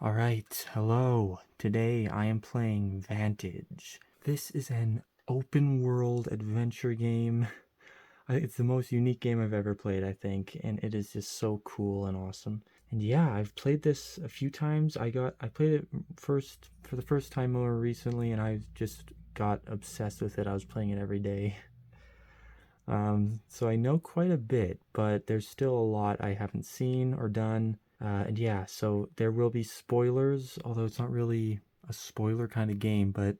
Alright, hello. Today I am playing Vantage. This is an open world adventure game. It's the most unique game I've ever played, I think, and it is just so cool and awesome. And yeah, I've played this a few times. I played it for the first time more recently, and I just got obsessed with it. I was playing it every day. So I know quite a bit, but there's still a lot I haven't seen or done. And yeah, so there will be spoilers, although it's not really a spoiler kind of game, but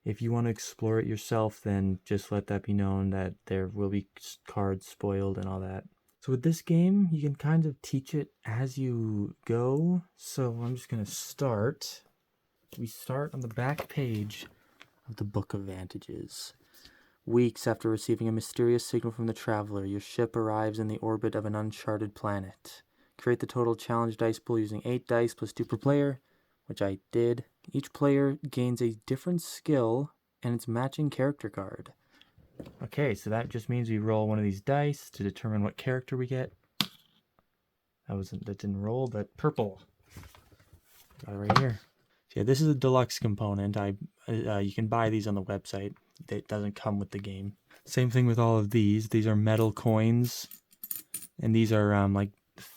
if you want to explore it yourself, then just let that be known that there will be cards spoiled and all that. So with this game, you can kind of teach it as you go. So I'm just going to start. We start on the back page of the Book of Vantages. Weeks after receiving a mysterious signal from the Traveler, your ship arrives in the orbit of an uncharted planet. Create the total challenge dice pool using 8 dice plus 2 per player, which I did. Each player gains a different skill and its matching character card. Okay, so that just means we roll one of these dice to determine what character we get. That didn't roll, but purple. Got it right here. So yeah, this is a deluxe component. You can buy these on the website. It doesn't come with the game. Same thing with all of these. These are metal coins, and these are like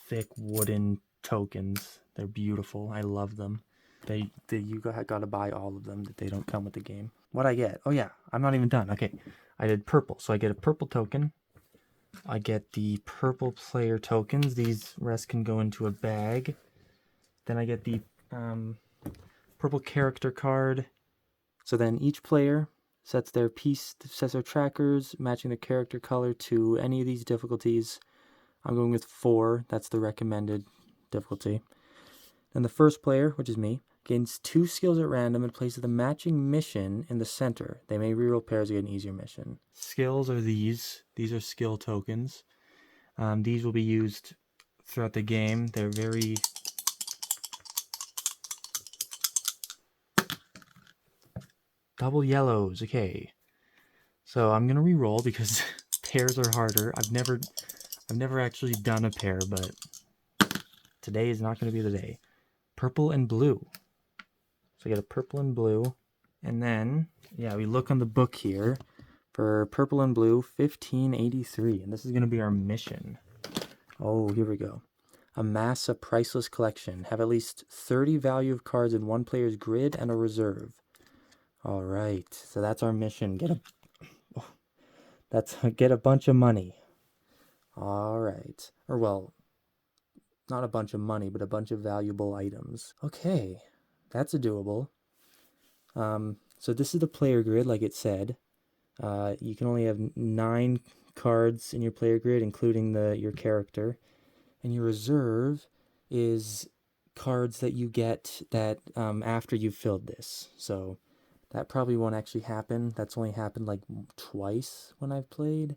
thick wooden tokens. They're beautiful. I love them. You gotta buy all of them. That they don't come with the game. What I get? Oh yeah, I'm not even done. Okay, I did purple, so I get a purple token. I get the purple player tokens. These rest can go into a bag. Then I get the purple character card. So then each player sets their trackers matching the character color to any of these difficulties. I'm going with 4. That's the recommended difficulty. And the first player, which is me, gains 2 skills at random and places the matching mission in the center. They may reroll pairs to get an easier mission. Skills are these. These are skill tokens. These will be used throughout the game. They're very... Double yellows. Okay. So I'm gonna re-roll because pairs are harder. I've never actually done a pair, but today is not gonna be the day. Purple and blue. So I get a purple and blue. And then, yeah, we look on the book here for purple and blue, 1583. And this is gonna be our mission. Oh, here we go. Amass a priceless collection. Have at least 30 value of cards in one player's grid and a reserve. All right, so that's our mission. Get a bunch of money. All right, or well, not a bunch of money, but a bunch of valuable items. Okay, that's doable. So this is the player grid, like it said. You can only have 9 cards in your player grid, including your character, and your reserve is cards that you get that after you've filled this. So that probably won't actually happen. That's only happened like twice when I've played.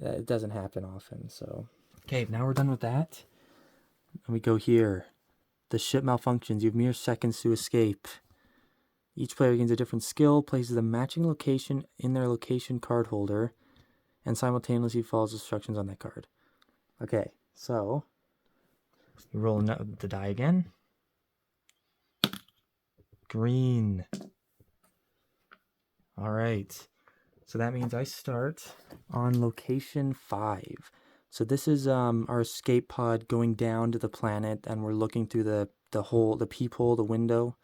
It doesn't happen often, so. Okay, now we're done with that. And we go here. The ship malfunctions. You have mere seconds to escape. Each player gains a different skill, places a matching location in their location card holder, and simultaneously follows instructions on that card. Okay, so we roll the die again. Green. All right, so that means I start on location 5. So this is our escape pod going down to the planet, and we're looking through the peephole, the window.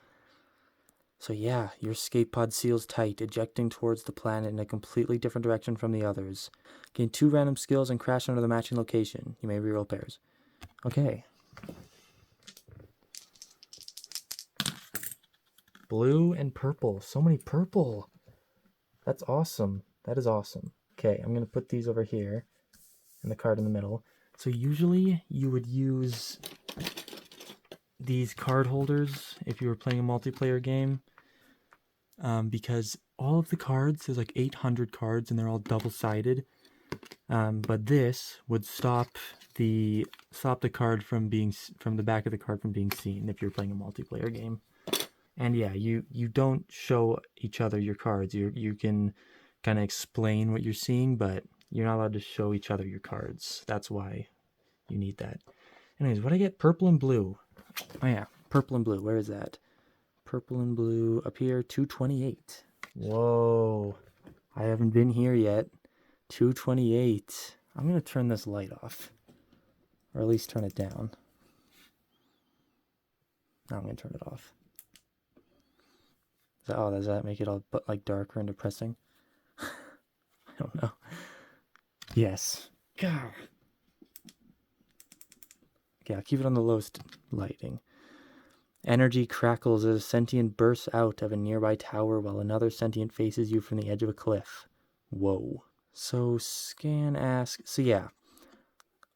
So yeah, your escape pod seals tight, ejecting towards the planet in a completely different direction from the others. Gain 2 random skills and crash under the matching location. You may reroll pairs. Okay. Blue and purple. So many purple. That's awesome. That is awesome. Okay, I'm going to put these over here and the card in the middle. So usually you would use these card holders if you were playing a multiplayer game, because all of the cards, there's like 800 cards and they're all double-sided. But this would stop the card from the back of the card from being seen if you're playing a multiplayer game. And yeah, you don't show each other your cards. You can kind of explain what you're seeing, but you're not allowed to show each other your cards. That's why you need that. Anyways, what I get? Purple and blue. Oh yeah, purple and blue. Where is that? Purple and blue up here, 228. Whoa. I haven't been here yet. 228. I'm going to turn this light off. Or at least turn it down. No, I'm going to turn it off. Does that make it all but like darker and depressing? I don't know. Yes. God. Okay, I'll keep it on the lowest lighting. Energy crackles as a sentient bursts out of a nearby tower while another sentient faces you from the edge of a cliff. Whoa. So scan, ask. So yeah.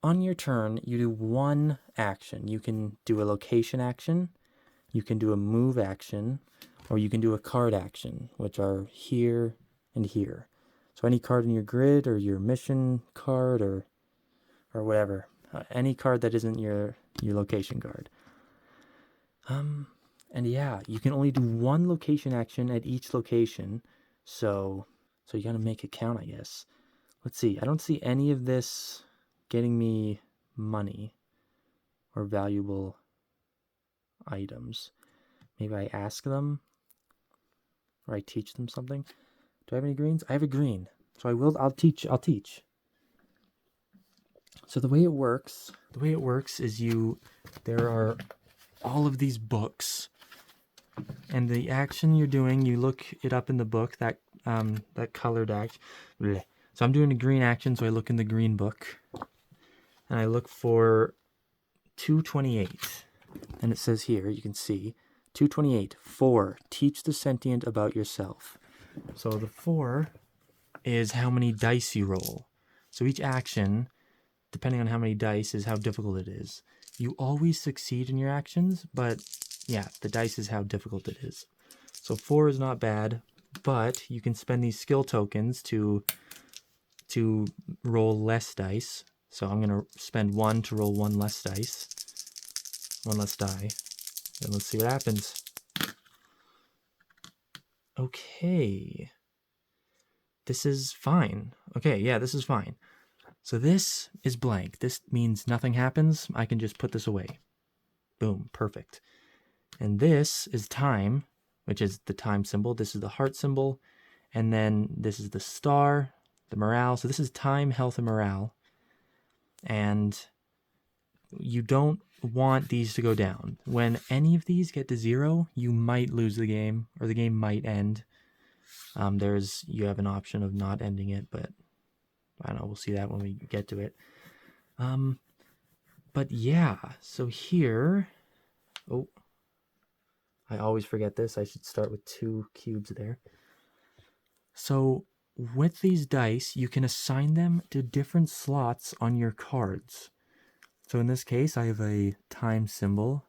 On your turn, you do one action. You can do a location action, you can do a move action, or you can do a card action, which are here and here. So any card in your grid or your mission card or whatever. Any card that isn't your location card. And yeah, you can only do one location action at each location. So you gotta make it count, I guess. Let's see. I don't see any of this getting me money or valuable items. Maybe I ask them or I teach them something. Do I have any greens? I have a green. So I'll teach. So the way it works is there are all of these books, and the action you're doing, you look it up in the book, that colored action. So I'm doing a green action, so I look in the green book, and I look for 228, and it says here, you can see, 228, 4, teach the sentient about yourself. So the 4 is how many dice you roll. So each action, depending on how many dice, is how difficult it is. You always succeed in your actions, but yeah, the dice is how difficult it is. So 4 is not bad, but you can spend these skill tokens to roll less dice. So I'm going to spend 1 to roll 1 less dice. 1 less die. And let's see what happens. Okay. This is fine. Okay, yeah, this is fine. So this is blank. This means nothing happens. I can just put this away. Boom, perfect. And this is time, which is the time symbol. This is the heart symbol. And then this is the star, the morale. So this is time, health, and morale. And you don't want these to go down. When any of these get to 0, you might lose the game, or the game might end. You have an option of not ending it, but I don't know, we'll see that when we get to it. But yeah, so here, I always forget this. I should start with 2 cubes there. So with these dice, you can assign them to different slots on your cards. So in this case, I have a time symbol.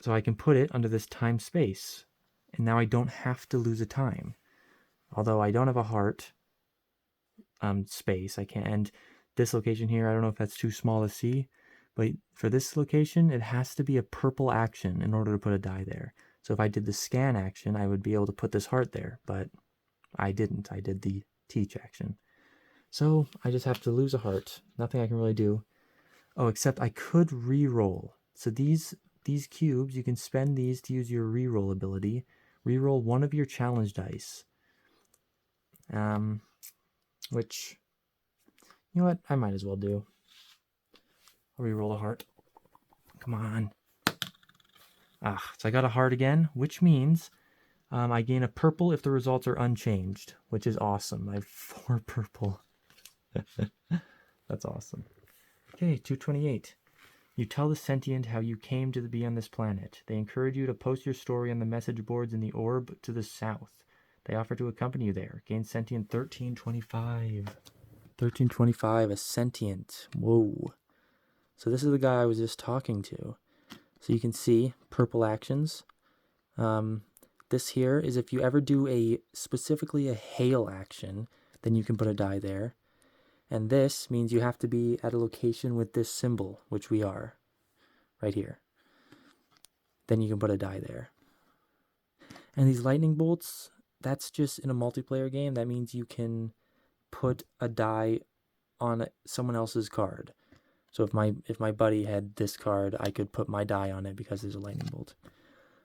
So I can put it under this time space. And now I don't have to lose a time. Although I don't have a heart space, I can't. And this location here, I don't know if that's too small to see, but for this location, it has to be a purple action in order to put a die there. So if I did the scan action, I would be able to put this heart there, but I didn't. I did the teach action. So I just have to lose a heart. Nothing I can really do. Oh, except I could re-roll. So these cubes, you can spend these to use your re-roll ability. Re-roll one of your challenge dice. Which, you know what? I might as well do. I'll re-roll a heart. Come on. So I got a heart again, which means I gain a purple if the results are unchanged, which is awesome. I have 4 purple. That's awesome. Okay, 228. You tell the sentient how you came to be on this planet. They encourage you to post your story on the message boards in the orb to the south. They offer to accompany you there. Gain sentient 1325. 1325, a sentient. Whoa. So this is the guy I was just talking to. So you can see purple actions. This here is if you ever do specifically a hail action, then you can put a die there. And this means you have to be at a location with this symbol, which we are, right here. Then you can put a die there. And these lightning bolts, that's just in a multiplayer game. That means you can put a die on someone else's card. So if my buddy had this card, I could put my die on it because there's a lightning bolt.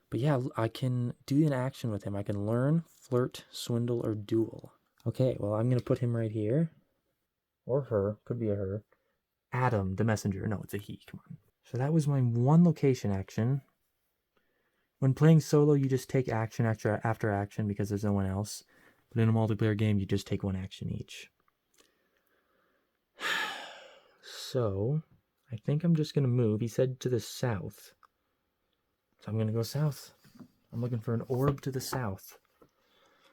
But yeah, I can do an action with him. I can learn, flirt, swindle, or duel. Okay, well, I'm going to put him right here. Or her. Could be a her. Adam, the messenger. No, it's a he. Come on. So that was my one location action. When playing solo, you just take action after action because there's no one else. But in a multiplayer game, you just take one action each. So, I think I'm just going to move. He said to the south. So I'm going to go south. I'm looking for an orb to the south.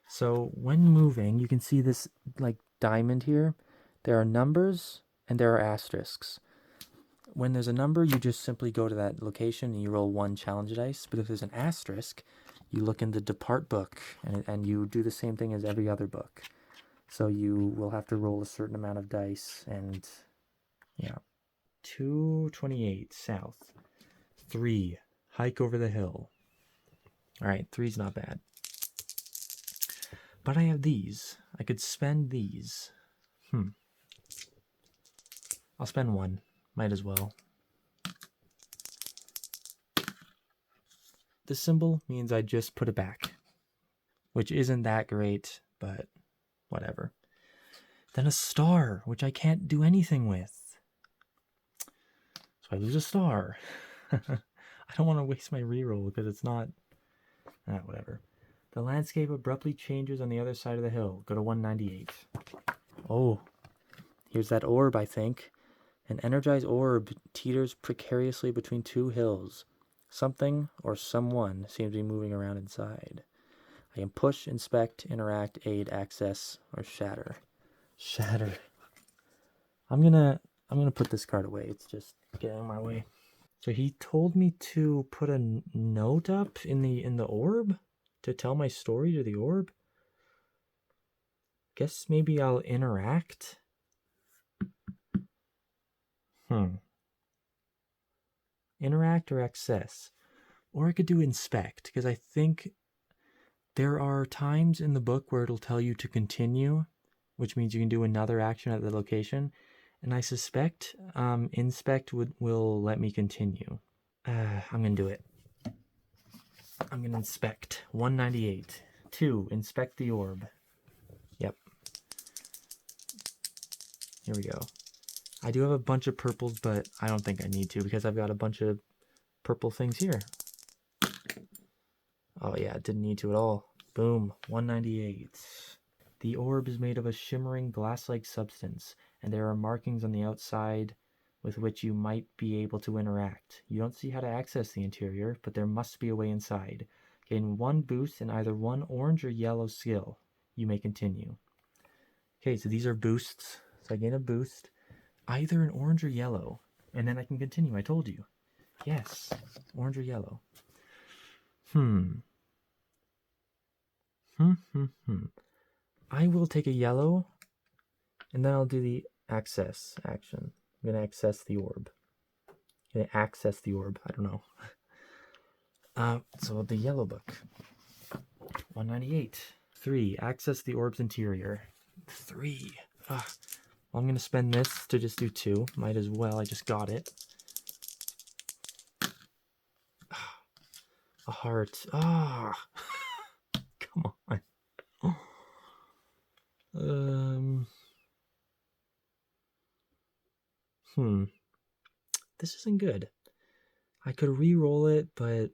So when moving, you can see this like diamond here. There are numbers and there are asterisks. When there's a number, you just simply go to that location and you roll one challenge dice. But if there's an asterisk, you look in the depart book and you do the same thing as every other book. So you will have to roll a certain amount of dice and yeah. 228 south. 3. Hike over the hill. Alright, 3's not bad. But I have these. I could spend these. I'll spend 1. Might as well. This symbol means I just put it back. Which isn't that great, but whatever. Then a star, which I can't do anything with. So I lose a star. I don't want to waste my reroll because it's not... whatever. The landscape abruptly changes on the other side of the hill. Go to 198. Oh, here's that orb, I think. An energized orb teeters precariously between 2 hills. Something or someone seems to be moving around inside. I can push, inspect, interact, aid, access, or shatter. Shatter. I'm gonna put this card away. It's just getting in my way. So he told me to put a note up in the orb to tell my story to the orb. Guess maybe I'll interact. Interact or access. Or I could do inspect, because I think there are times in the book where it'll tell you to continue, which means you can do another action at the location. And I suspect inspect will let me continue. I'm going to do it. I'm going to inspect. 198. 2. Inspect the orb. Yep. Here we go. I do have a bunch of purples, but I don't think I need to because I've got a bunch of purple things here. Oh yeah, didn't need to at all. Boom. 198. The orb is made of a shimmering glass-like substance, and there are markings on the outside with which you might be able to interact. You don't see how to access the interior, but there must be a way inside. Gain 1 boost in either 1 orange or yellow skill. You may continue. Okay, so these are boosts. So I gain a boost. Either an orange or yellow. And then I can continue. I told you. Yes. Orange or yellow. I will take a yellow, and then I'll do the access action. I'm going to access the orb. I'm going to access the orb. I don't know. So the yellow book. 198. 3. Access the orb's interior. 3. Well, I'm going to spend this to just do 2. Might as well. I just got it. A heart. Come on. This isn't good. I could re-roll it, but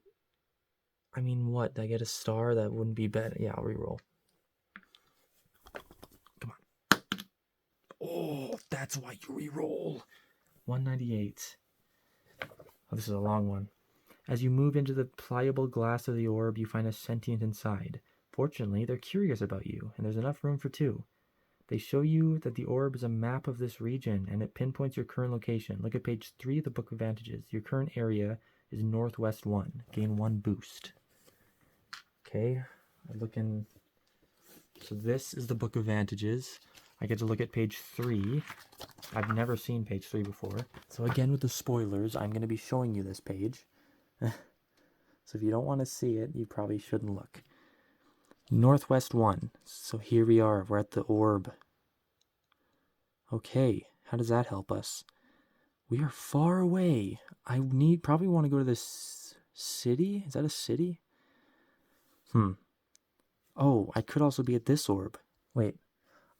I mean, what? Did I get a star? That wouldn't be bad. Yeah, I'll re-roll. Come on. Oh, that's why you re-roll. 198. Oh, this is a long one. As you move into the pliable glass of the orb, you find a sentient inside. Fortunately, they're curious about you, and there's enough room for 2. They show you that the orb is a map of this region, and it pinpoints your current location. Look at page 3 of the Book of Vantages. Your current area is Northwest 1. Gain 1 boost. Okay, I'm looking... So this is the Book of Vantages. I get to look at page 3. I've never seen page 3 before. So again, with the spoilers, I'm going to be showing you this page. So if you don't want to see it, you probably shouldn't look. Northwest 1. So here we are. We're at the orb. Okay, how does that help us? We are far away. I probably want to go to this city. Is that a city? Oh, I could also be at this orb. Wait,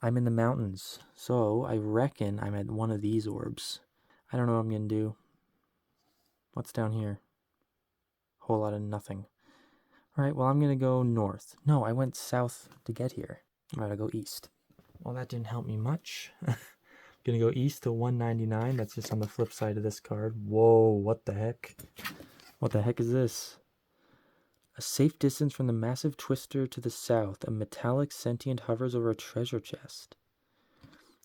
I'm in the mountains. So I reckon I'm at one of these orbs. I don't know what I'm going to do. What's down here? Whole lot of nothing. All right, well, I'm going to go north. No, I went south to get here. All right, I'll go east. Well, that didn't help me much. Gonna go east to 199. That's just on the flip side of this card. Whoa, what the heck? What the heck is this? A safe distance from the massive twister to the south. A metallic sentient hovers over a treasure chest.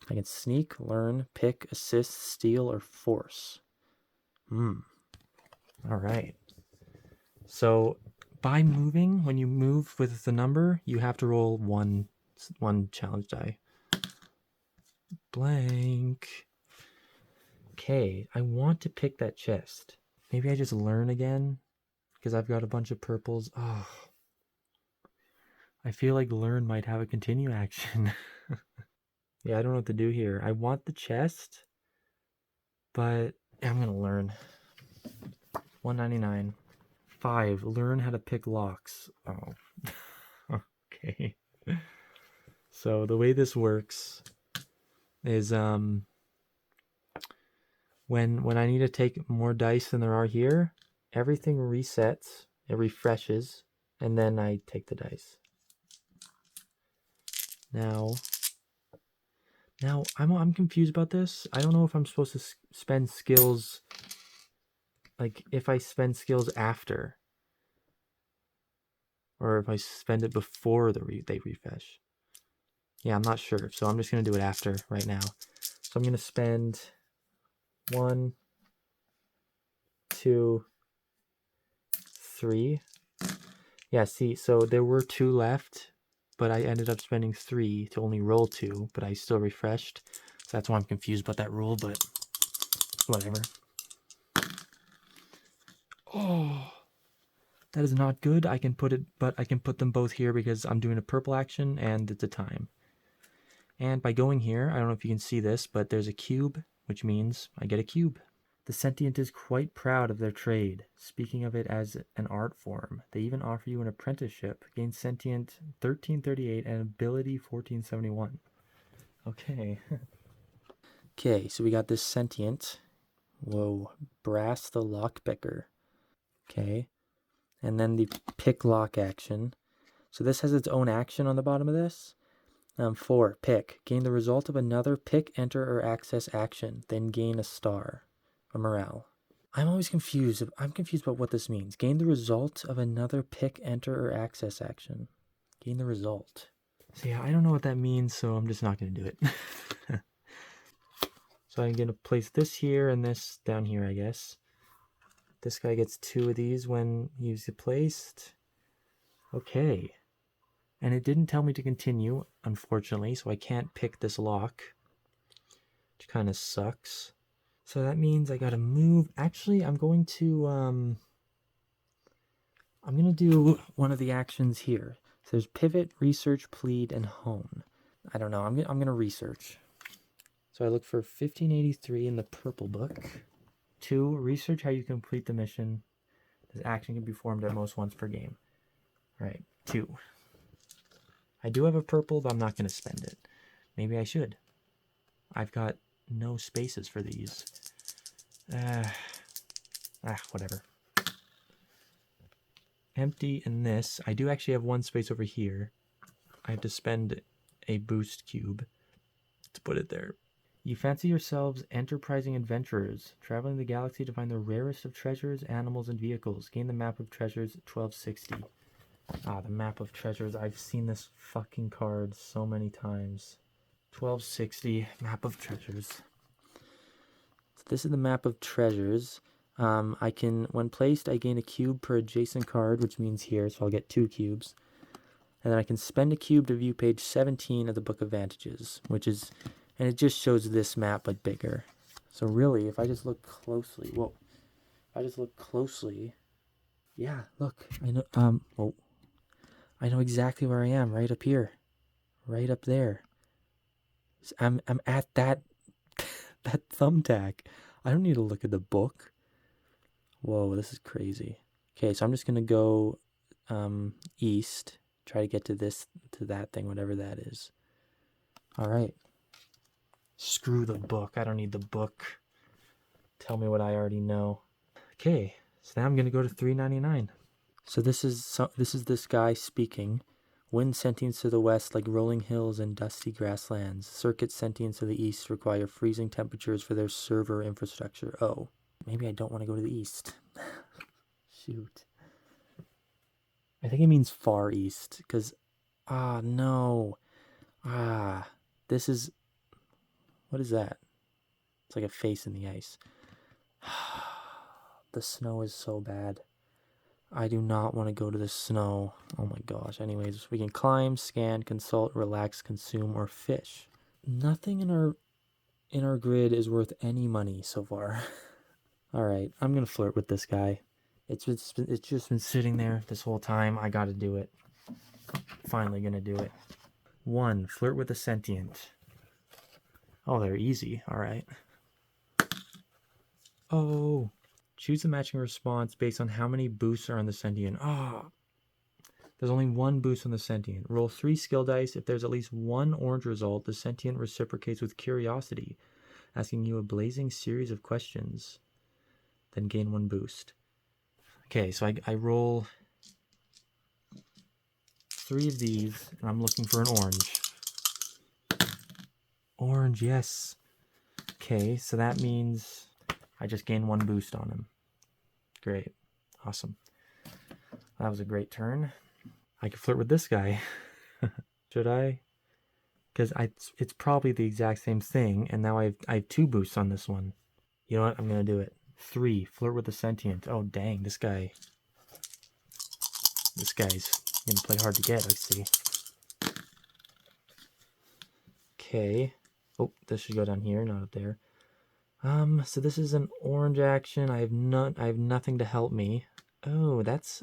I can sneak, learn, pick, assist, steal, or force. Alright. So, by moving, when you move with the number, you have to roll one challenge die. Blank. Okay, I want to pick that chest. Maybe I just learn again, because I've got a bunch of purples. Oh, I feel like learn might have a continue action. Yeah, I don't know what to do here. I want the chest, but I'm gonna learn. 199. 5. Learn how to pick locks. Oh, okay. So the way this works is when I need to take more dice than there are here, everything resets, it refreshes, and then I take the dice. Now I'm confused about this. I don't know if I'm supposed to spend skills, like if I spend skills after, or if I spend it before they refresh. Yeah, I'm not sure, so I'm just gonna do it after right now. So I'm gonna spend 1, 2, 3. Yeah, see, so there were 2 left, but I ended up spending 3 to only roll 2, but I still refreshed. So that's why I'm confused about that rule, but whatever. Oh, that is not good. I can put them both here because I'm doing a purple action and it's a time. And by going here, I don't know if you can see this, but there's a cube, which means I get a cube. The sentient is quite proud of their trade, speaking of it as an art form. They even offer you an apprenticeship. Gain sentient 1338 and ability 1471. Okay. Okay, so we got this sentient. Whoa, Brass the Lockpicker. Okay. And then the pick lock action. So this has its own action on the bottom of this. 4, pick. Gain the result of another pick, enter, or access action. Then gain a star. A morale. I'm always confused. I'm confused about what this means. Gain the result of another pick, enter, or access action. Gain the result. So yeah, I don't know what that means, so I'm just not going to do it. So I'm going to place this here and this down here, I guess. This guy gets 2 of these when he's placed. Okay. And it didn't tell me to continue, unfortunately, so I can't pick this lock, which kind of sucks. So that means I gotta move. Actually, I'm going to do one of the actions here. So there's pivot, research, plead, and hone. I don't know. I'm gonna research. So I look for 1583 in the purple book. 2, research how you complete the mission. This action can be performed at most once per game. All right, 2. I do have a purple, but I'm not going to spend it. Maybe I should. I've got no spaces for these. Whatever. Empty in this. I do actually have 1 space over here. I have to spend a boost cube to put it there. You fancy yourselves enterprising adventurers, traveling the galaxy to find the rarest of treasures, animals, and vehicles. Gain the map of treasures 1260. The map of treasures. I've seen this fucking card so many times. 1260, map of treasures. So this is the map of treasures. When placed, I gain a cube per adjacent card, which means here, so I'll get 2 cubes. And then I can spend a cube to view page 17 of the Book of Vantages, and it just shows this map, but bigger. So really, if I just look closely, yeah, look, I know, I know exactly where I am, right up here, right up there. I'm at that that thumbtack. I don't need to look at the book. Whoa, this is crazy. Okay, so I'm just gonna go east, try to get to that thing, whatever that is. All right. Screw the book. I don't need the book. Tell me what I already know. Okay, so now I'm gonna go to 399. So this is this guy speaking. Wind sentients to the west like rolling hills and dusty grasslands. Circuit sentients to the east require freezing temperatures for their server infrastructure. Oh, maybe I don't want to go to the east. Shoot. I think it means far east, because, no. This is, what is that? It's like a face in the ice. The snow is so bad. I do not want to go to the snow. Oh my gosh. Anyways, we can climb, scan, consult, relax, consume, or fish. Nothing in our grid is worth any money so far. All right, I'm gonna flirt with this guy. It's just been sitting there this whole time. I gotta do it. Finally gonna do it. 1. Flirt with a sentient. Oh, they're easy. All right. Oh. Choose a matching response based on how many boosts are on the sentient. There's only one boost on the sentient. Roll 3 skill dice. If there's at least one orange result, the sentient reciprocates with curiosity, asking you a blazing series of questions. Then gain 1 boost. Okay, so I roll 3 of these, and I'm looking for an orange. Orange, yes. Okay, so that means I just gained 1 boost on him. Great. Awesome. That was a great turn. I could flirt with this guy. Should I? Because it's probably the exact same thing, and now I have 2 boosts on this one. You know what? I'm going to do it. 3. Flirt with the sentient. Oh, dang. This guy's going to play hard to get. Let's see. Okay. Oh, this should go down here, not up there. So this is an orange action. I have nothing to help me. Oh, that's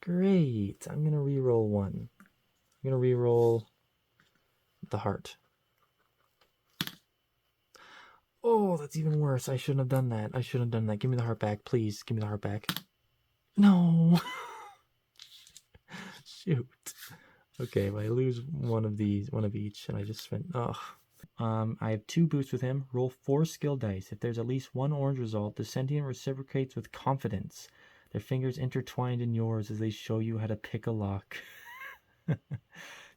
great. I'm gonna re-roll 1. I'm gonna re-roll the heart. Oh, that's even worse. I shouldn't have done that. Give me the heart back, please. Give me the heart back. No. Shoot. Okay, well, I lose one of each, and I just spent. I have 2 boosts with him. Roll 4 skill dice. If there's at least 1 orange result, the sentient reciprocates with confidence. Their fingers intertwined in yours as they show you how to pick a lock.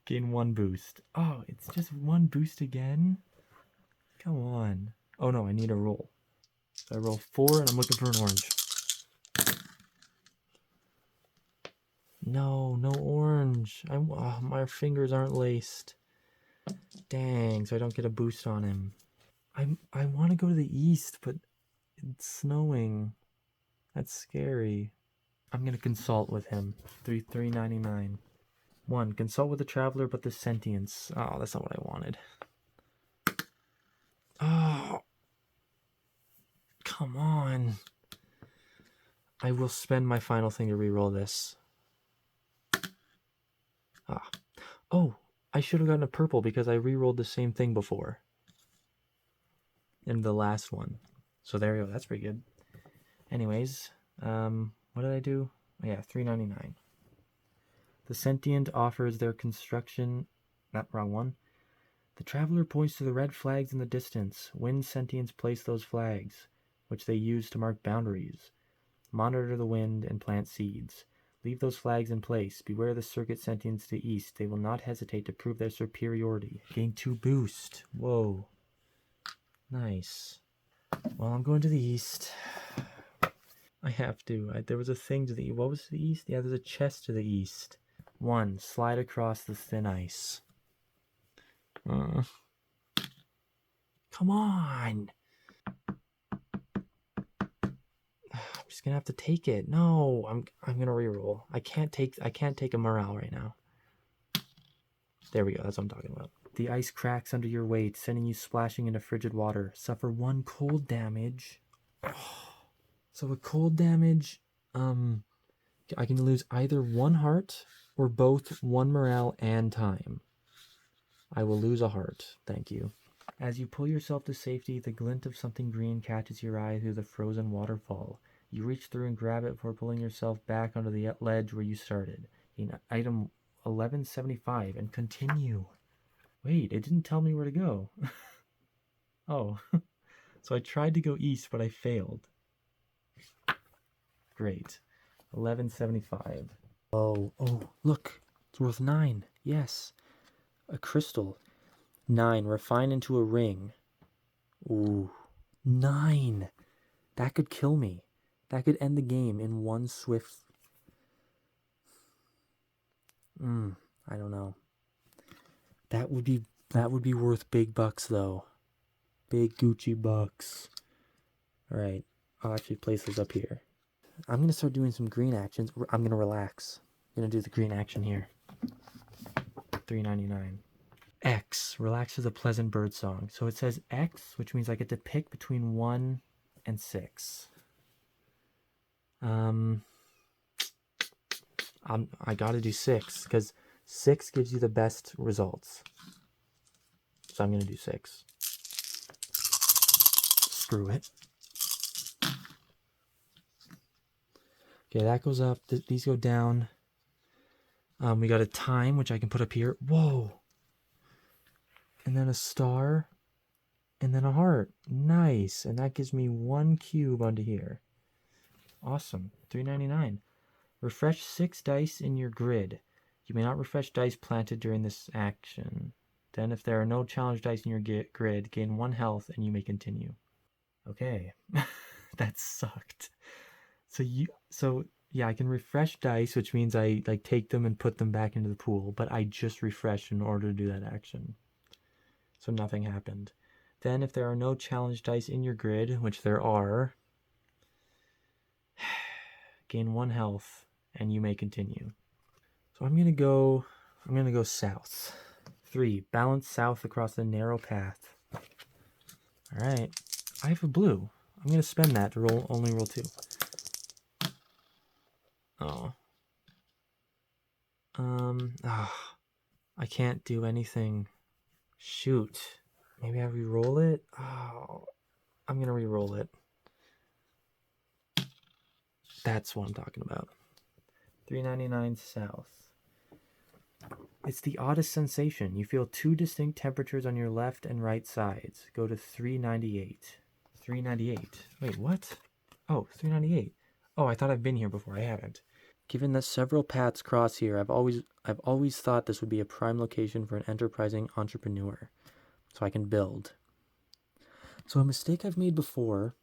Gain 1 boost. Oh, it's just 1 boost again? Come on. Oh no, I need a roll. So I roll 4 and I'm looking for an orange. No orange. My fingers aren't laced. Dang, so I don't get a boost on him. I want to go to the east, but it's snowing. That's scary. I'm gonna consult with him. 399. 1. Consult with the traveler, but the sentience. Oh, that's not what I wanted. Oh, come on. I will spend my final thing to reroll this. Oh, I should have gotten a purple because I rerolled the same thing before. In the last one. So there we go. That's pretty good. Anyways, what did I do? Oh, yeah, 399. The sentient offers their construction. Not wrong one. The traveler points to the red flags in the distance. Wind sentients place those flags, which they use to mark boundaries. Monitor the wind and plant seeds. Leave those flags in place. Beware the circuit sentients to the east. They will not hesitate to prove their superiority. Gain 2 boost. Whoa. Nice. Well, I'm going to the east. I have to. There was a thing to the east. What was to the east? Yeah, there's a chest to the east. 1. Slide across the thin ice. Come on. I'm just gonna have to take it. No, I'm gonna reroll. I can't take a morale right now. There we go. That's what I'm talking about. The ice cracks under your weight, sending you splashing into frigid water. Suffer 1 cold damage. So a cold damage, I can lose either 1 heart or both 1 morale and time. I will lose a heart. Thank you. As you pull yourself to safety, the glint of something green catches your eye through the frozen waterfall. You reach through and grab it before pulling yourself back onto the ledge where you started. Gain item 1175 and continue. Wait, it didn't tell me where to go. Oh, so I tried to go east, but I failed. Great. 1175. Oh, look. It's worth 9. Yes. A crystal. 9. Refine into a ring. Ooh. 9. That could kill me. That could end the game in one swift... I don't know. That would be worth big bucks, though. Big Gucci bucks. Alright. I'll actually place this up here. I'm going to start doing some green actions. I'm going to relax. I'm going to do the green action here. $3.99. X. Relax is a pleasant bird song. So it says X, which means I get to pick between 1 and 6. I gotta do 6, because 6 gives you the best results. So I'm gonna do 6. Screw it. Okay, that goes up. These go down. We got a time, which I can put up here. Whoa! And then a star. And then a heart. Nice. And that gives me 1 cube onto here. Awesome. $3.99. Refresh 6 dice in your grid. You may not refresh dice planted during this action. Then, if there are no challenge dice in your grid, gain 1 health and you may continue. Okay. That sucked. So yeah, I can refresh dice, which means I take them and put them back into the pool, but I just refreshed in order to do that action. So nothing happened. Then, if there are no challenge dice in your grid, which there are, gain 1 health and you may continue. So I'm gonna go south. 3. Balance south across the narrow path. Alright. I have a blue. I'm gonna spend that to only roll 2. Oh. I can't do anything. Shoot. Maybe I re-roll it? Oh. I'm gonna re-roll it. That's what I'm talking about. $3.99 south. It's the oddest sensation. You feel 2 distinct temperatures on your left and right sides. Go to 398. 398. Wait, what? Oh, 398. Oh, I thought I've been here before. I haven't. Given that several paths cross here, I've always thought this would be a prime location for an enterprising entrepreneur, so I can build. So a mistake I've made before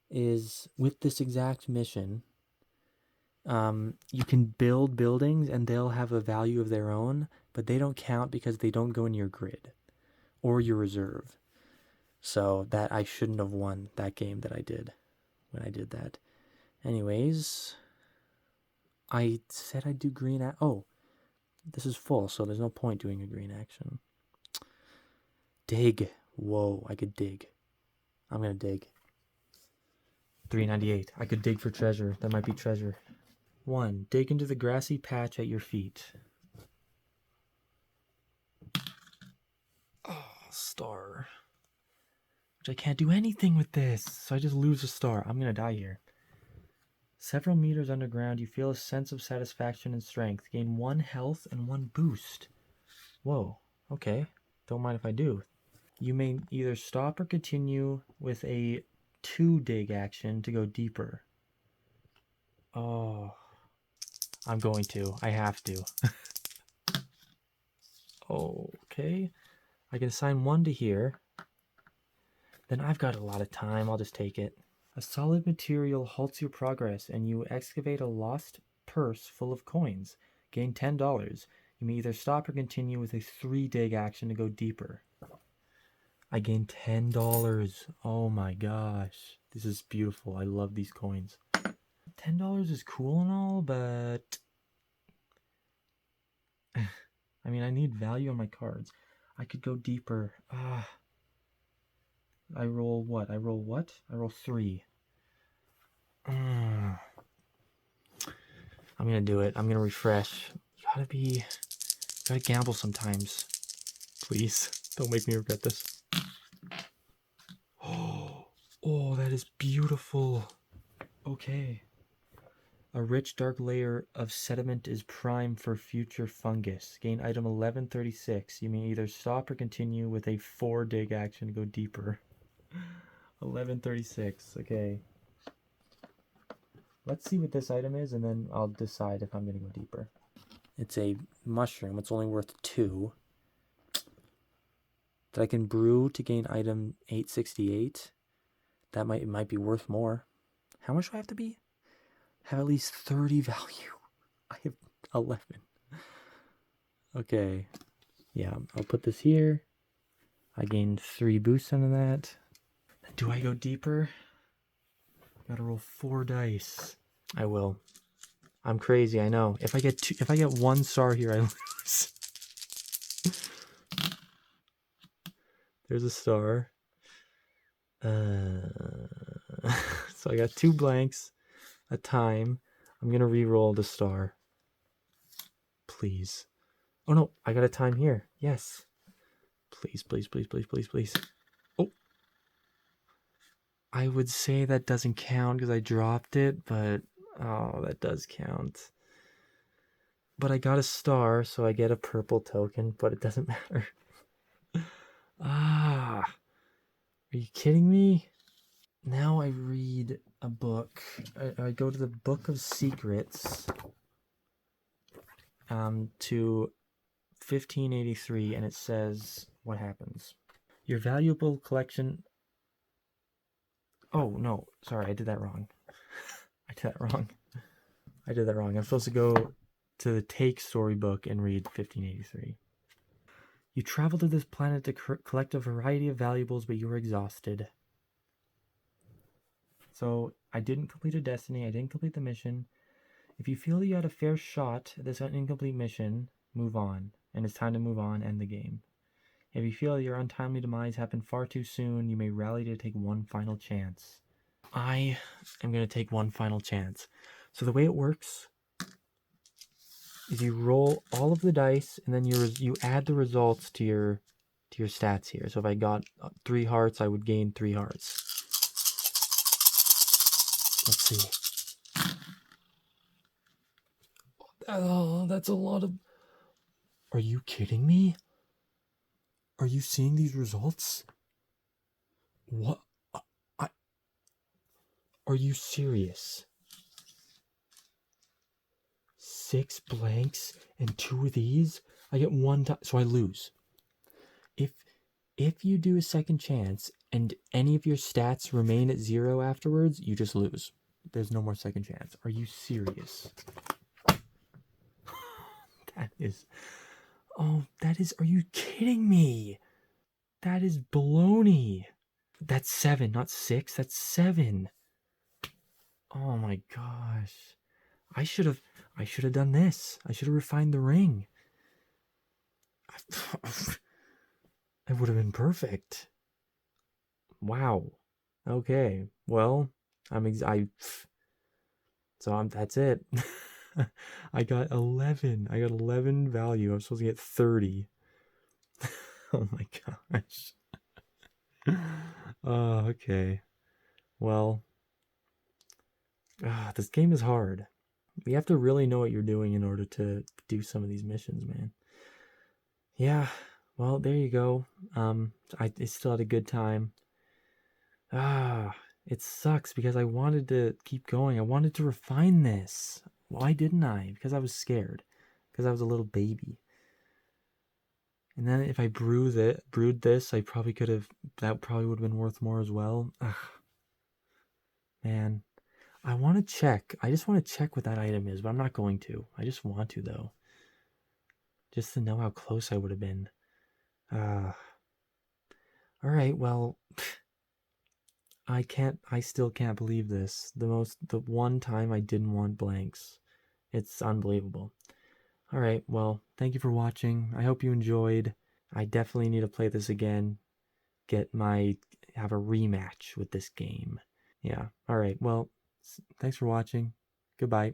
is with this exact mission. You can build buildings and they'll have a value of their own, but they don't count because they don't go in your grid or your reserve. So that I shouldn't have won that game that I did when I did that. Anyways, I said I'd do green. Oh, this is full, so there's no point doing a green action. Dig. Whoa, I could dig. I'm gonna dig. 398. I could dig for treasure. That might be treasure. 1. Dig into the grassy patch at your feet. Oh, star. Which I can't do anything with this, so I just lose a star. I'm gonna die here. Several meters underground, you feel a sense of satisfaction and strength. Gain 1 health and 1 boost. Whoa, okay. Don't mind if I do. You may either stop or continue with a 2 dig action to go deeper. Oh, I'm going to. I have to. Okay. I can assign 1 to here. Then I've got a lot of time. I'll just take it. A solid material halts your progress, and you excavate a lost purse full of coins. Gain $10. You may either stop or continue with a 3 dig action to go deeper. I gained $10. Oh my gosh. This is beautiful. I love these coins. $10 is cool and all, but I mean, I need value on my cards. I could go deeper. I roll what? I roll 3. I'm gonna do it. I'm gonna refresh. You gotta gamble sometimes. Please, don't make me regret this. is beautiful. Okay. A rich dark layer of sediment is prime for future fungus. Gain item 1136. You may either stop or continue with a 4 dig action to go deeper. 1136. Okay. Let's see what this item is, and then I'll decide if I'm going to go deeper. It's a mushroom. It's only worth 2. That I can brew to gain item 868. That might be worth more. How much do I have to be? Have at least 30 value. I have 11. Okay. Yeah, I'll put this here. I gained 3 boosts into that. Do I go deeper? Gotta roll 4 dice. I will. I'm crazy, I know. If I get 1 star here, I lose. There's a star. So I got 2 blanks, a time. I'm gonna re-roll the star. Please. Oh no, I got a time here. Yes. Please, please, please, please, please, please. Oh. I would say that doesn't count because I dropped it, but oh, that does count. But I got a star, so I get a purple token, but it doesn't matter. Ah. Are you kidding me? Now I read a book. I go to the Book of Secrets to 1583, and it says what happens. Your valuable collection... Oh, no. Sorry, I did that wrong. I did that wrong. I'm supposed to go to the Take storybook and read 1583. You travel to this planet to collect a variety of valuables, but you were exhausted. So I didn't complete a destiny. I didn't complete the mission. If you feel you had a fair shot at this incomplete mission, move on. And it's time to move on, end the game. If you feel your untimely demise happened far too soon, you may rally to take one final chance. I am going to take one final chance. So the way it works is you roll all of the dice, and then you add the results to your stats here. So if I got 3 hearts, I would gain 3 hearts. Let's see. Oh, that's a lot of... Are you kidding me? Are you seeing these results? What? Are you serious? 6 blanks and 2 of these? I get 1 time, so I lose. If you do a second chance and any of your stats remain at 0 afterwards, you just lose. There's no more second chance. Are you serious? That is... Are you kidding me? That is baloney. That's 7, not 6. That's 7. Oh my gosh. I should have done this. I should have refined the ring. It would have been perfect. Wow. Okay. Well, that's it. I got 11. I got 11 value. I'm supposed to get 30. Oh my gosh. Okay. Well, this game is hard. You have to really know what you're doing in order to do some of these missions, man. Yeah, well, there you go. I still had a good time. It sucks because I wanted to keep going. I wanted to refine this. Why didn't I? Because I was scared. Because I was a little baby. And then if I brewed this, that probably would have been worth more as well. Ugh. Man, I want to check. I just want to check what that item is, but I'm not going to. I just want to, though. Just to know how close I would have been. Alright, well, I still can't believe this. The one time I didn't want blanks. It's unbelievable. Alright, well, thank you for watching. I hope you enjoyed. I definitely need to play this again. Have a rematch with this game. Yeah, alright, well, thanks for watching. Goodbye.